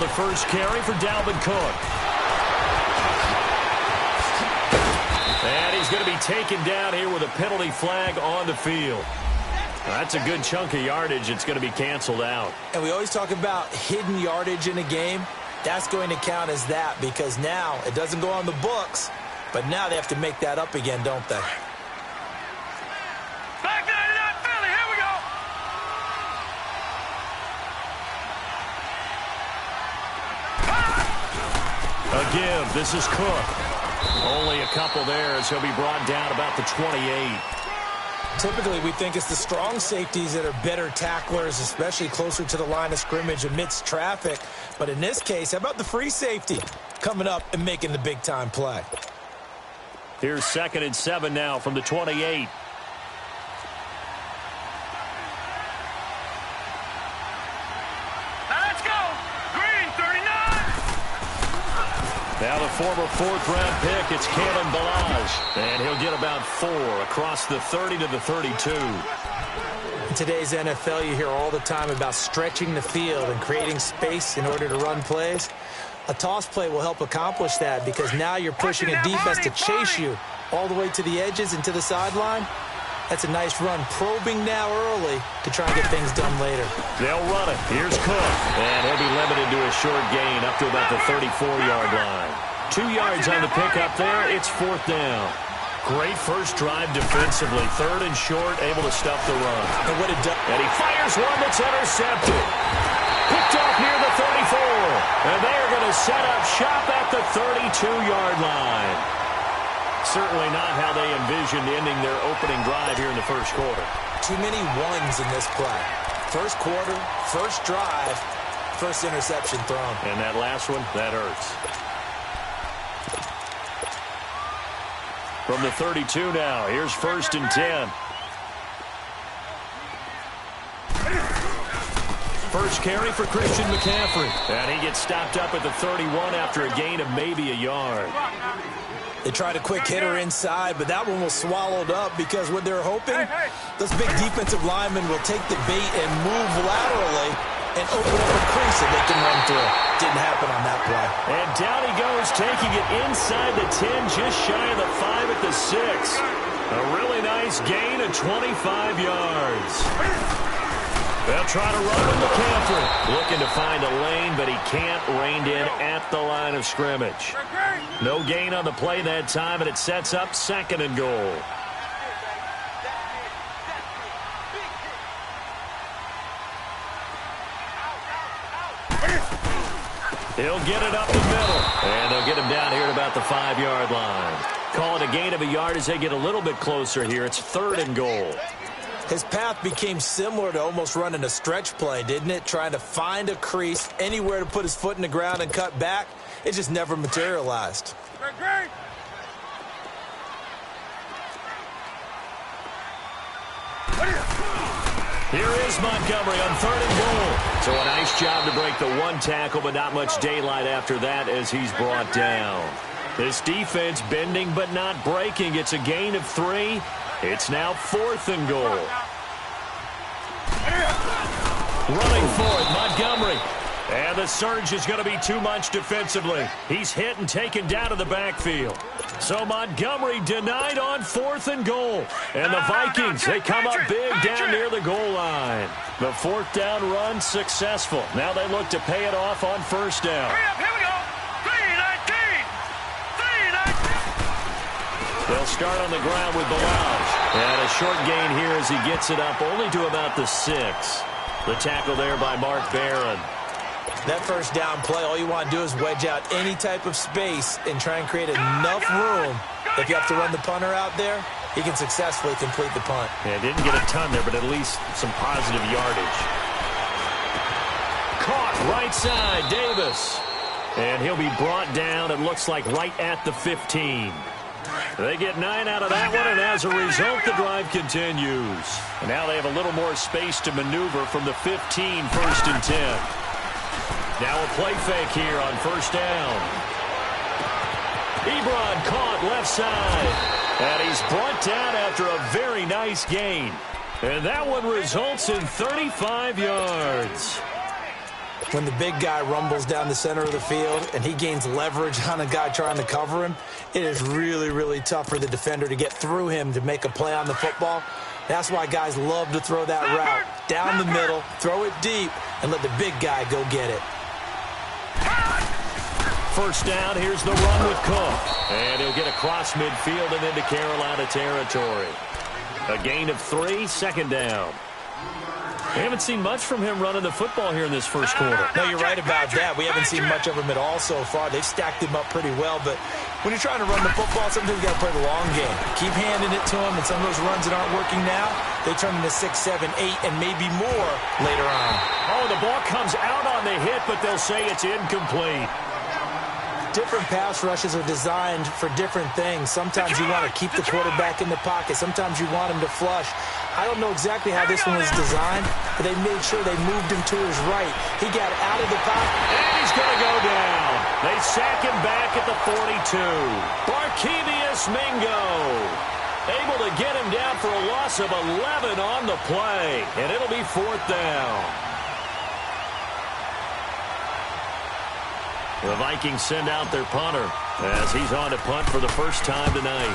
the first carry for Dalvin Cook. And he's going to be taken down here with a penalty flag on the field. That's a good chunk of yardage. It's going to be canceled out. And we always talk about hidden yardage in a game. That's going to count as that because now it doesn't go on the books, but now they have to make that up again, don't they? Back 99 Philly, here we go. A give. This is Cook. Only a couple there as he'll be brought down about the 28. Typically, we think it's the strong safeties that are better tacklers, especially closer to the line of scrimmage amidst traffic. But in this case, how about the free safety coming up and making the big-time play? Here's 2nd and 7 now from the 28. Now let's go. Green, 39. Now the former 4th-round pick, it's Kalen Ballage. And he'll get about 4 across the 30 to the 32. In today's NFL, you hear all the time about stretching the field and creating space in order to run plays. A toss play will help accomplish that because now you're pushing a defense to chase you all the way to the edges and to the sideline. That's a nice run, probing now early to try and get things done later. They'll run it. Here's Cook. And he'll be limited to a short gain up to about the 34-yard line. 2 yards on the pickup there. It's 4th down. Great first drive defensively. 3rd and short, able to stuff the run. And he fires one that's intercepted. Picked off near the 34. And they are going to set up shop at the 32-yard line. Certainly not how they envisioned ending their opening drive here in the first quarter. Too many ones in this play. First quarter, first drive, first interception thrown. And that last one, that hurts. From the 32 now, here's 1st and 10. First carry for Christian McCaffrey. And he gets stopped up at the 31 after a gain of maybe a yard. They tried a quick hitter inside, but that one was swallowed up because what they're hoping, those big defensive linemen will take the bait and move laterally and open up a crease that they can run through. Didn't happen on that play. And down he goes, taking it inside the 10, just shy of the 5 at the 6. A really nice gain of 25 yards. They'll try to run with McCaffrey. Looking to find a lane, but he can't. Reined in at the line of scrimmage. No gain on the play that time, and it sets up 2nd and goal. He'll get it up the middle, and they'll get him down here at about the 5-yard line. Call it a gain of a yard as they get a little bit closer here. It's 3rd and goal. His path became similar to almost running a stretch play, didn't it? Trying to find a crease, anywhere to put his foot in the ground and cut back. It just never materialized. Here is Montgomery on 3rd and goal. So a nice job to break the 1 tackle, but not much daylight after that as he's brought down. This defense bending but not breaking. It's a gain of 3. It's now 4th and goal. Running for it, Montgomery. And the surge is going to be too much defensively. He's hit and taken down to the backfield. So Montgomery denied on 4th and goal. And the Vikings, they come up big down near the goal line. The 4th down run successful. Now they look to pay it off on 1st down. Here we go. 3-19. 3-19. They'll start on the ground with Ballage. And a short gain here as he gets it up only to about the 6. The tackle there by Mark Barron. That first down play, all you want to do is wedge out any type of space and try and create enough room. If you have to run the punter out there, he can successfully complete the punt. Yeah, didn't get a ton there, but at least some positive yardage. Caught right side, Davis. And he'll be brought down, it looks like, right at the 15. They get 9 out of that one, and as a result, the drive continues. And now they have a little more space to maneuver from the 15, 1st and 10. Now a play fake here on 1st down. Ebron caught left side. And he's brought down after a very nice gain. And that one results in 35 yards. When the big guy rumbles down the center of the field and he gains leverage on a guy trying to cover him, it is really, really tough for the defender to get through him to make a play on the football. That's why guys love to throw that route down the middle, throw it deep, and let the big guy go get it. First down, here's the run with Cook. And he'll get across midfield and into Carolina territory. A gain of 3, second down. We haven't seen much from him running the football here in this first quarter. No, you're right about that. We haven't seen much of him at all so far. They've stacked him up pretty well, but when you're trying to run the football, sometimes you got to play the long game. Keep handing it to him, and some of those runs that aren't working now, they turn into 6, 7, 8, and maybe more later on. Oh, the ball comes out on the hit, but they'll say it's incomplete. Different pass rushes are designed for different things. Sometimes you want to keep the quarterback in the pocket. Sometimes you want him to flush. I don't know exactly how this one was designed, but they made sure they moved him to his right. He got out of the pocket. And he's going to go down. They sack him back at the 42. Barkevious Mingo able to get him down for a loss of 11 on the play. And it'll be 4th down. The Vikings send out their punter as he's on to punt for the first time tonight.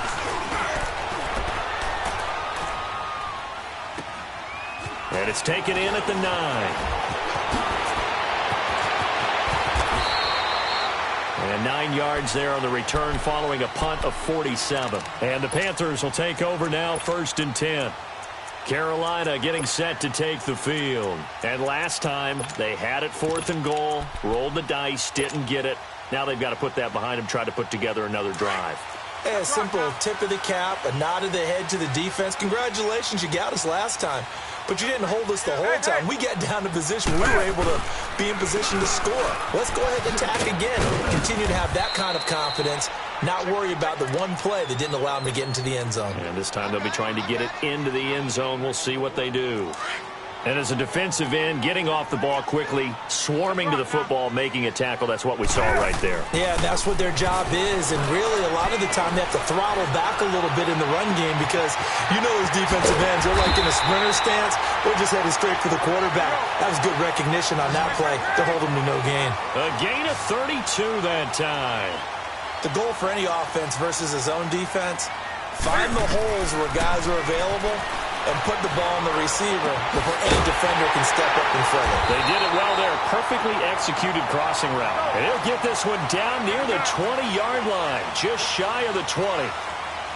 And it's taken in at the 9. And 9 yards there on the return following a punt of 47. And the Panthers will take over now, 1st and 10. Carolina getting set to take the field. And last time, they had it 4th and goal, rolled the dice, didn't get it. Now they've got to put that behind them, try to put together another drive. Hey, a simple tip of the cap, a nod of the head to the defense. Congratulations, you got us last time. But you didn't hold us the whole time. We got down to position. We were able to be in position to score. Let's go ahead and attack again. Continue to have that kind of confidence. Not worry about the one play that didn't allow them to get into the end zone. And this time they'll be trying to get it into the end zone. We'll see what they do. And as a defensive end, getting off the ball quickly, swarming to the football, making a tackle, that's what we saw right there. Yeah, that's what their job is. And really, a lot of the time, they have to throttle back a little bit in the run game because you know those defensive ends, they're like in a sprinter stance. They're just headed straight for the quarterback. That was good recognition on that play. They're holding to no gain. A gain of 32 that time. The goal for any offense versus his own defense, find the holes where guys are available and put the ball on the receiver before any defender can step up in front of it. They did it well there. Perfectly executed crossing route. And he'll get this one down near the 20-yard line, just shy of the 20.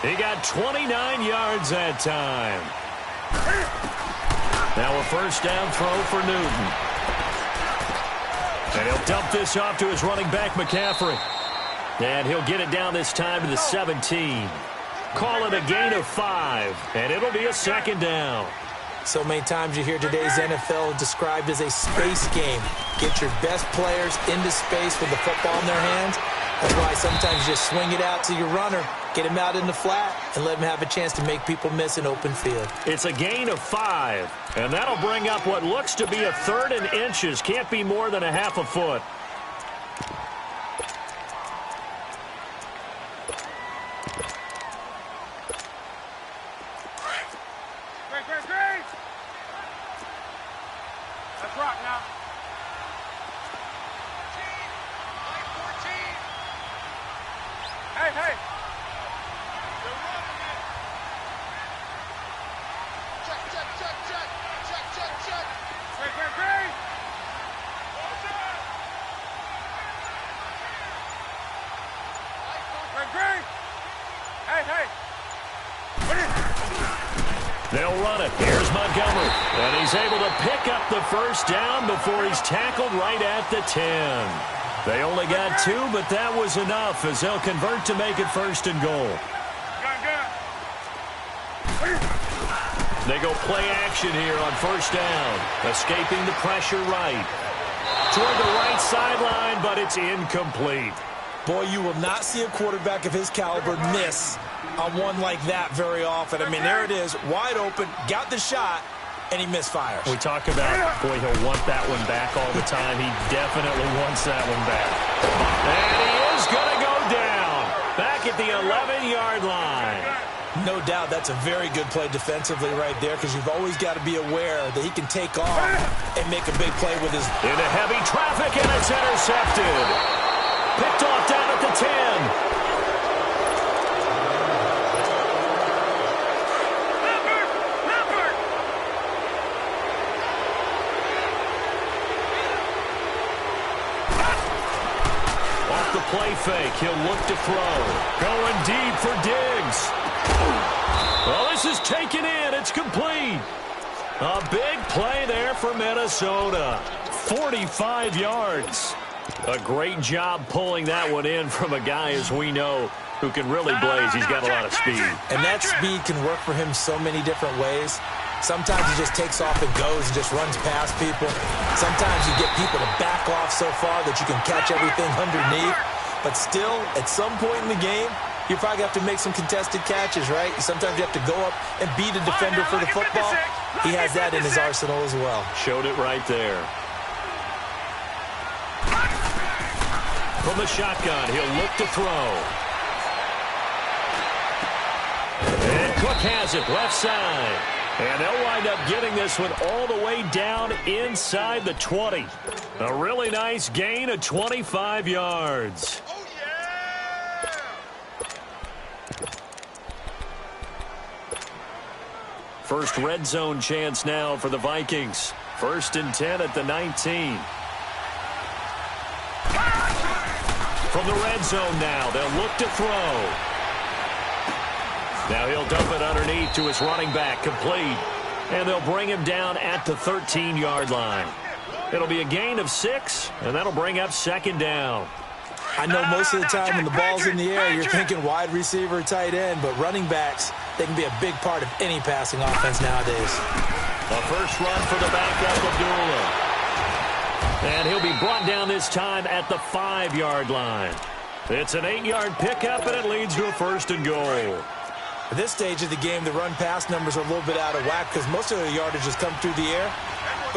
He got 29 yards that time. Now a first down throw for Newton. And he'll dump this off to his running back, McCaffrey. And he'll get it down this time to the 17. Call it a gain of 5, and it'll be a second down. So many times you hear today's NFL described as a space game. Get your best players into space with the football in their hands. That's why sometimes you just swing it out to your runner, get him out in the flat, and let him have a chance to make people miss an open field. It's a gain of 5, and that'll bring up what looks to be a 3rd and inches. Can't be more than a half a foot. Let's rock now. Hey, hey. Check. Green. Green. Hey. They'll run it. Here's Montgomery. And he's able to pick up the first down before he's tackled right at the 10. They only got 2, but that was enough as they'll convert to make it 1st and goal. They go play action here on first down. Escaping the pressure right. Toward the right sideline, but it's incomplete. Boy, you will not see a quarterback of his caliber miss on one like that very often. I mean, there it is, wide open, got the shot, and he misfires. We talk about, boy, he'll want that one back all the time. He definitely wants that one back. And he is going to go down. Back at the 11-yard line. no doubt that's a very good play defensively right there, because you've always got to be aware that he can take off and make a big play with his... Into heavy traffic, and it's intercepted. Picked off down at the 10. Play fake. He'll look to throw. Going deep for Diggs. Well, this is taken in. It's complete. A big play there for Minnesota. 45 yards. A great job pulling that one in from a guy, as we know, who can really blaze. He's got a lot of speed. And that speed can work for him so many different ways. Sometimes he just takes off and goes and just runs past people. Sometimes you get people to back off so far that you can catch everything underneath. But still, at some point in the game, you probably have to make some contested catches, right? Sometimes you have to go up and beat a defender for the football. He has that in his arsenal as well. Showed it right there. From the shotgun, he'll look to throw. And Cook has it left side. And they'll wind up getting this one all the way down inside the 20. A really nice gain of 25 yards. Oh, yeah! First red zone chance now for the Vikings. 1st and 10 at the 19. From the red zone now, they'll look to throw. Now he'll dump it underneath to his running back, complete. And they'll bring him down at the 13-yard line. It'll be a gain of 6, and that'll bring up 2nd down. I know most of the time when the ball's in the air, you're thinking wide receiver, tight end, but running backs, they can be a big part of any passing offense nowadays. A first run for the backup, Abdullah. And he'll be brought down this time at the 5-yard line. It's an 8-yard pickup, and it leads to a 1st and goal. At this stage of the game, the run-pass numbers are a little bit out of whack because most of the yardage has come through the air.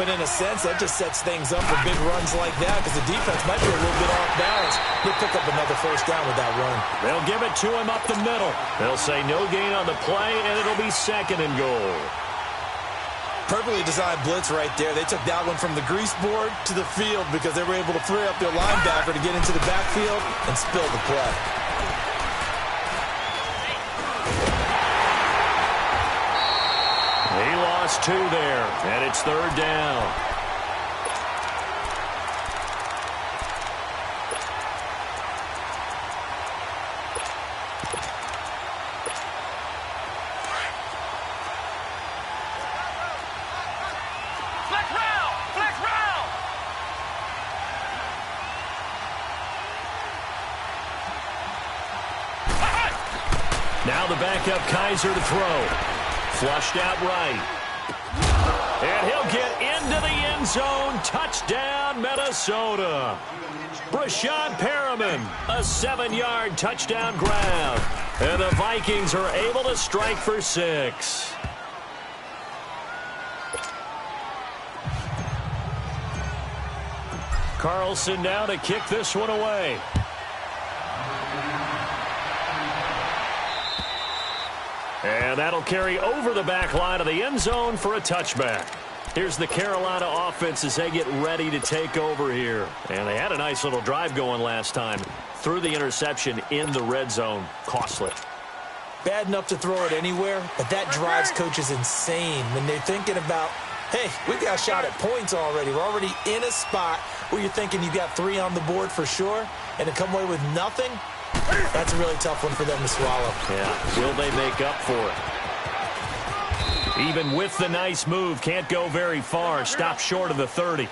But in a sense, that just sets things up for big runs like that because the defense might be a little bit off balance. He'll pick up another 1st down with that run. They'll give it to him up the middle. They'll say no gain on the play, and it'll be 2nd and goal. Perfectly designed blitz right there. They took that one from the grease board to the field because they were able to free up their linebacker to get into the backfield and spill the play. He lost 2 there, and it's 3rd down. Flex round! Now the backup Kaiser to throw. Flushed out right. And he'll get into the end zone. Touchdown, Minnesota. Brashad Perriman, a 7-yard touchdown grab. And the Vikings are able to strike for 6. Carlson now to kick this one away. And that'll carry over the back line of the end zone for a touchback. Here's the Carolina offense as they get ready to take over here. And they had a nice little drive going last time. Threw the interception in the red zone. Costly. Bad enough to throw it anywhere, but that drives coaches insane when they're thinking about, hey, we've got a shot at points already. We're already in a spot where you're thinking you've got 3 on the board for sure, and to come away with nothing, that's a really tough one for them to swallow. Yeah, will they make up for it? Even with the nice move, can't go very far. Stopped short of the 30.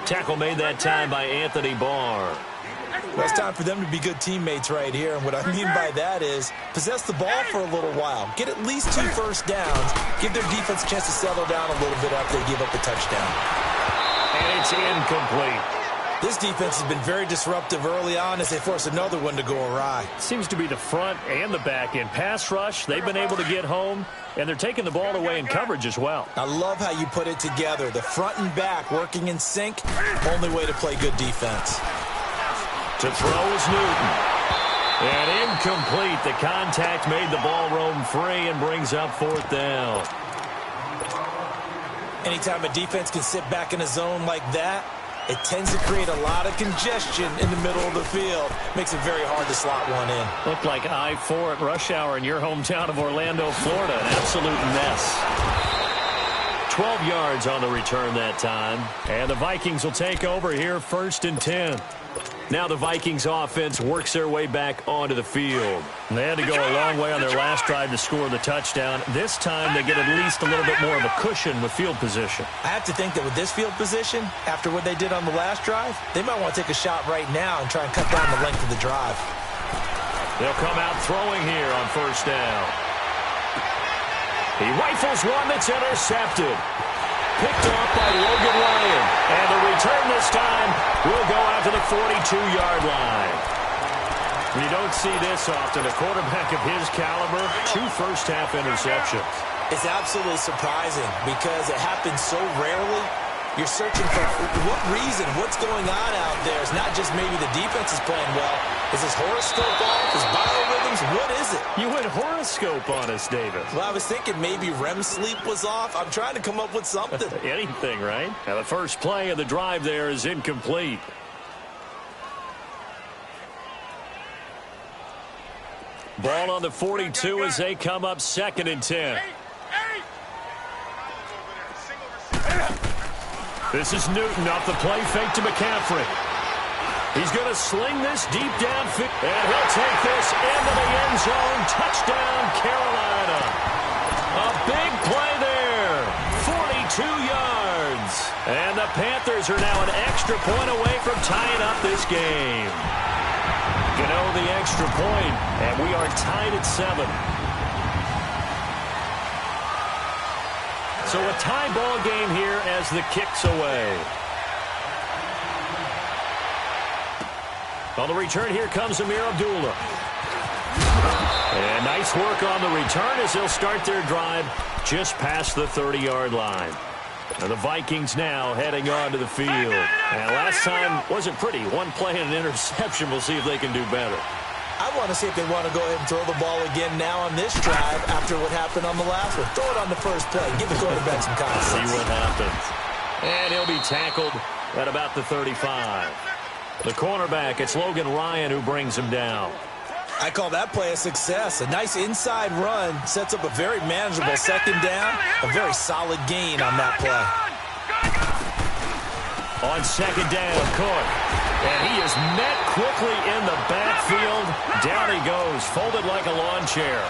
Tackle made that time by Anthony Barr. Well, it's time for them to be good teammates right here, and what I mean by that is possess the ball for a little while. Get at least 2 first downs. Give their defense a chance to settle down a little bit after they give up a touchdown. And it's incomplete. This defense has been very disruptive early on as they force another one to go awry. Seems to be the front and the back end. Pass rush, they've been able to get home, and they're taking the ball away in coverage as well. I love how you put it together. The front and back working in sync, only way to play good defense. To throw is Newton. And incomplete. The contact made the ball roam free and brings up 4th down. Anytime a defense can sit back in a zone like that, it tends to create a lot of congestion in the middle of the field. Makes it very hard to slot one in. Looked like I-4 at rush hour in your hometown of Orlando, Florida. An absolute mess. 12 yards on the return that time. And the Vikings will take over here 1st and 10. Now the Vikings offense works their way back onto the field. They had to go a long way on their last drive to score the touchdown. This time they get at least a little bit more of a cushion with field position. I have to think that with this field position, after what they did on the last drive, they might want to take a shot right now and try and cut down the length of the drive. They'll come out throwing here on 1st down. He rifles one that's intercepted. Picked off by Logan Ryan. And the return this time will go out to the 42-yard line. You don't see this often. A quarterback of his caliber, 2 first-half interceptions. It's absolutely surprising because it happens so rarely. You're searching for what reason, what's going on out there. It's not just maybe the defense is playing well. Is his horoscope off? His biorhythms? What is it? You went horoscope on us, David. Well, I was thinking maybe REM sleep was off. I'm trying to come up with something. Anything, right? Now, the first play of the drive there is incomplete. Ball on the 42 as they come up 2nd and 10. This is Newton off the play fake to McCaffrey. He's going to sling this deep downfield, and he'll take this into the end zone. Touchdown, Carolina. A big play there. 42 yards. And the Panthers are now an extra point away from tying up this game. Gano the extra point, and we are tied at 7. So a tie ball game here as the kick's away. On the return, here comes Amir Abdullah. And nice work on the return as they'll start their drive just past the 30-yard line. And the Vikings now heading on to the field. And last time wasn't pretty. One play and an interception. We'll see if they can do better. I want to see if they want to go ahead and throw the ball again now on this drive after what happened on the last one. Throw it on the first play. Give the quarterback some confidence. See what happens. And he'll be tackled at about the 35. The cornerback, it's Logan Ryan who brings him down. I call that play a success. A nice inside run sets up a very manageable 2nd down. A very solid gain on that play. On 2nd down, Cook. And he is met quickly in the backfield. Down he goes, folded like a lawn chair.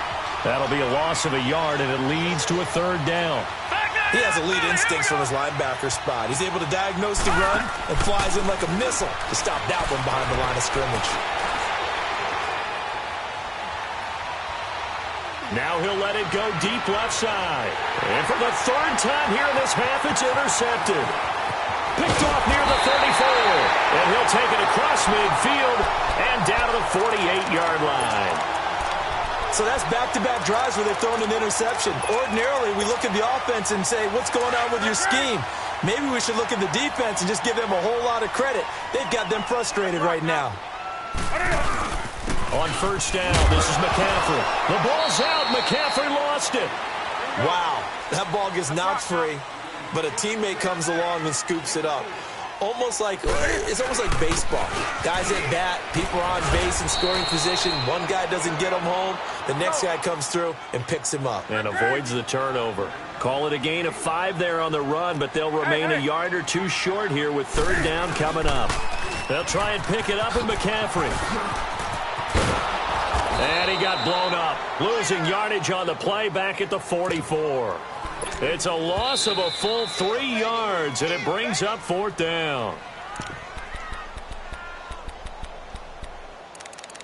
That'll be a loss of a yard, and it leads to a 3rd down. He has elite instincts from his linebacker spot. He's able to diagnose the run and flies in like a missile to stop that one behind the line of scrimmage. Now he'll let it go deep left side. And for the 3rd time here in this half, it's intercepted. Picked off near the 34. And he'll take it across midfield and down to the 48-yard line. So that's back-to-back drives where they've thrown an interception. Ordinarily, we look at the offense and say, what's going on with your scheme? Maybe we should look at the defense and just give them a whole lot of credit. They've got them frustrated right now. On 1st down, this is McCaffrey. The ball's out. McCaffrey lost it. Wow, that ball gets knocked free, but a teammate comes along and scoops it up. It's almost like baseball. Guys at bat, people are on base in scoring position. One guy doesn't get him home. The next guy comes through and picks him up. And avoids the turnover. Call it a gain of 5 there on the run, but they'll remain a yard or 2 short here with 3rd down coming up. They'll try and pick it up with McCaffrey. And he got blown up. Losing yardage on the play back at the 44. It's a loss of a full 3 yards, and it brings up 4th down.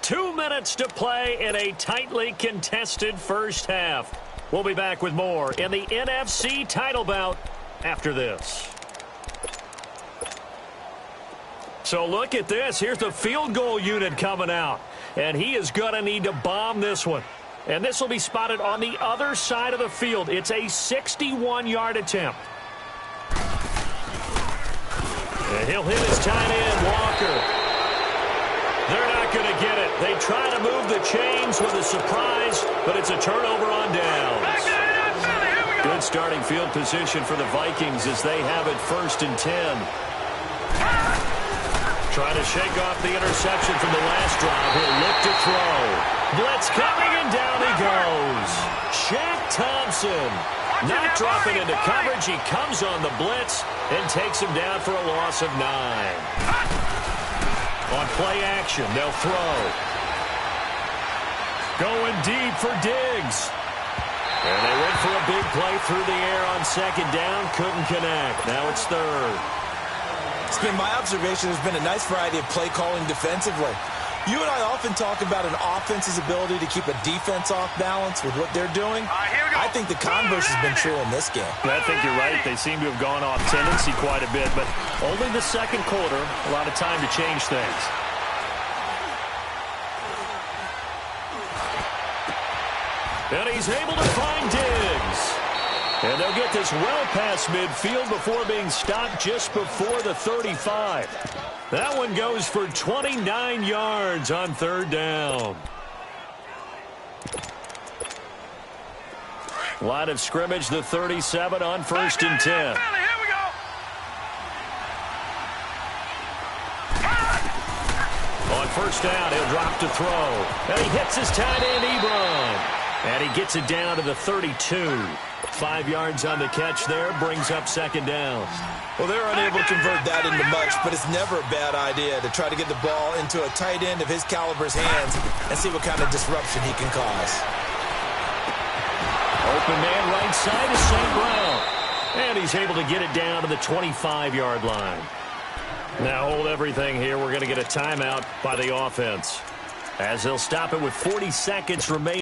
2 minutes to play in a tightly contested first half. We'll be back with more in the NFC title bout after this. So look at this. Here's the field goal unit coming out. And he is going to need to bomb this one. And this will be spotted on the other side of the field. It's a 61-yard attempt. And he'll hit his tight end, Walker. They're not going to get it. They try to move the chains with a surprise, but it's a turnover on downs. Good starting field position for the Vikings as they have it 1st and 10. Trying to shake off the interception from the last drive. He'll look to throw. Blitz coming, and down he goes. Shaq Thompson not dropping into coverage. He comes on the blitz and takes him down for a loss of 9. On play action, they'll throw. Going deep for Diggs. And they went for a big play through the air on 2nd down. Couldn't connect. Now it's 3rd. It's been my observation there's been a nice variety of play calling defensively. You and I often talk about an offense's ability to keep a defense off balance with what they're doing. I think the converse has been true in this game. I think you're right. They seem to have gone off tendency quite a bit, but only the 2nd quarter, a lot of time to change things. And he's able to find Diggs. And they'll get this well past midfield before being stopped just before the 35. That one goes for 29 yards on 3rd down. Line of scrimmage, the 37 on 1st and 10. On 1st down, he'll drop to throw. And he hits his tight end, Ebron. And he gets it down to the 32. 5 yards on the catch there, brings up 2nd down. Well, they're unable to convert that into much, but it's never a bad idea to try to get the ball into a tight end of his caliber's hands and see what kind of disruption he can cause. Open man right side is St. Brown. And he's able to get it down to the 25-yard line. Now hold everything here. We're going to get a timeout by the offense, as they'll stop it with 40 seconds remaining.